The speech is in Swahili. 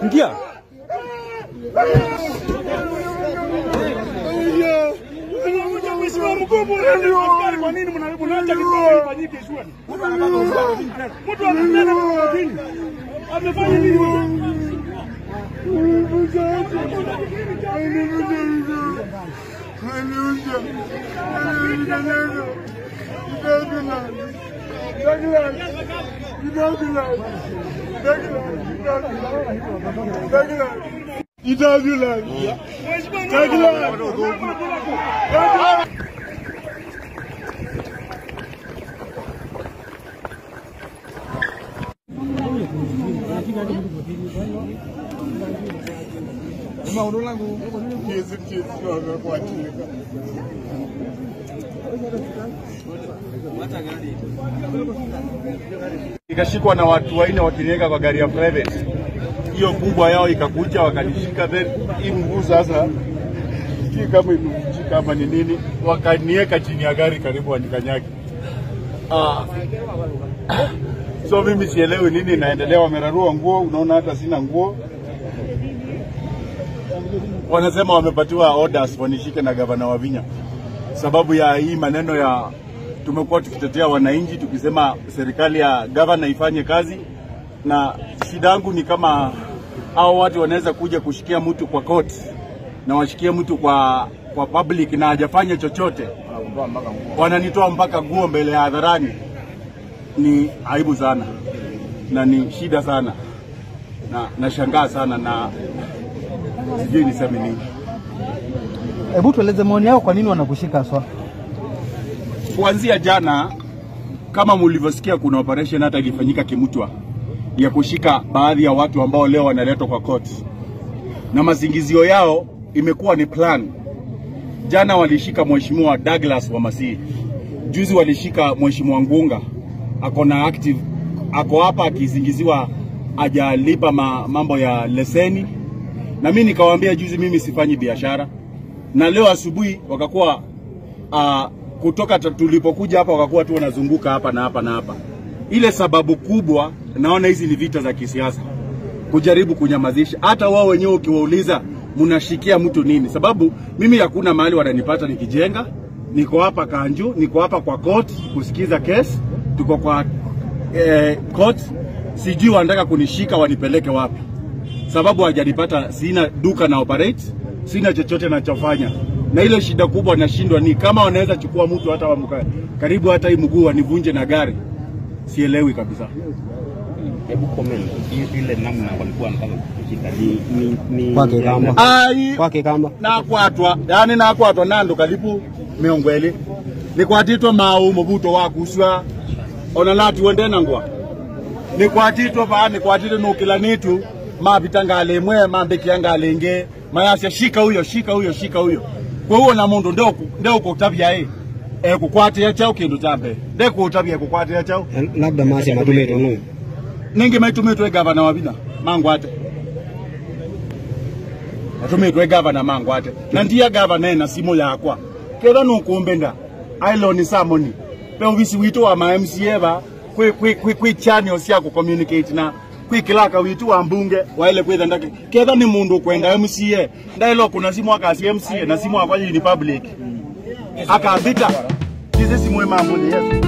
Ingia. Kwa nini mnaacha kitu ifanyike shwari? Mtu anatenda kwa nini? Amefanya nini wewe? Ikashikwa na watu waine wakiniweka kwa gari ya private. Hiyo kubwa yao ikakuja wakanishika, then hii mguu sasa sijui kama imevunjika kama ni nini, wakaniweka chini ya gari karibu wanikanyaki. So mimi sielewi nini inaendelea, wamerarua nguo, unaona hata sina nguo. Wanasema wamepatiwa orders wanishike na gavana wa Vinya. Sababu ya hii maneno ya tumekuwa tukitetea wananchi tukisema serikali ya gavana ifanye kazi, na shida yangu ni kama hao watu wanaweza kuja kushikia mtu kwa court na washikie mtu kwa public na hajafanya chochote, wananitoa mpaka nguo mbele ya hadharani. Ni aibu sana na ni shida sana na nashangaa sana na sijui niseme nini. Hebu tueleze maoni yao, kwa nini wanakushika swa? Kuanzia jana kama mlivyosikia kuna operation hata ilifanyika Kimutwa ya kushika baadhi ya watu ambao leo wanaletwa kwa court. Na mazingizio yao imekuwa ni plan. Jana walishika Mheshimiwa Douglas wa Masii. Juzi walishika Mheshimiwa Ngunga. Ako hapa akizingiziwa hajalipa mambo ya leseni. Na mimi nikawaambia juzi mimi sifanyi biashara. Na leo asubuhi wakakuwa kutoka tulipokuja hapa wakakuwa tu wanazunguka hapa na hapa na hapa. Ile sababu kubwa naona hizi ni vita za kisiasa. Kujaribu kunyamazisha. Hata wao wenyewe ukiwauliza mnashikia mtu nini? Sababu mimi hakuna mahali wananipata nikijenga. Niko hapa Kanju, niko hapa kwa court kusikiza case, tuko kwa court. Sijui wanataka kunishika wanipeleke wapi. Sababu hajanipata, sina duka na operate, sina chochote nachofanya. Na ile shida kubwa nashindwa ni kama wanaweza chukua mtu hata karibu hata hii mguu wanivunje na gari. Sielewi kabisa. Hebu comment ile namna walikuwa wanataka kushika ni kwake kamba na kwatwa, yani na kwatwa nando kalipu miongweli ni kwatitwa mau mubuto wakuswa ona lati wendena ngwa ni kwatitwa ba ni kwatitwa no kila nitu mabitangale mwe mambekiangale nge mayasya shika huyo kwa hiyo na mundu ndio kutabia kukwate chao kindu tambe ndio kutabia kukwate chao labda masi matumeto no ningi maitumito gavana wa Vinya mangwate atumitwe governor mangwate na ndia governor na simu yakwa ketha nukumbenda Ailoni Samoni pe obisi witu wa ma MCA ba kwi channel cia ku communicate na kwi kilaka witu wa mbunge waile kwitha ndake ketha ni mundu kwenda MCA ndailo kuna simu akasi MCA na simu akwa ni public akabita hizi simu mambo yesu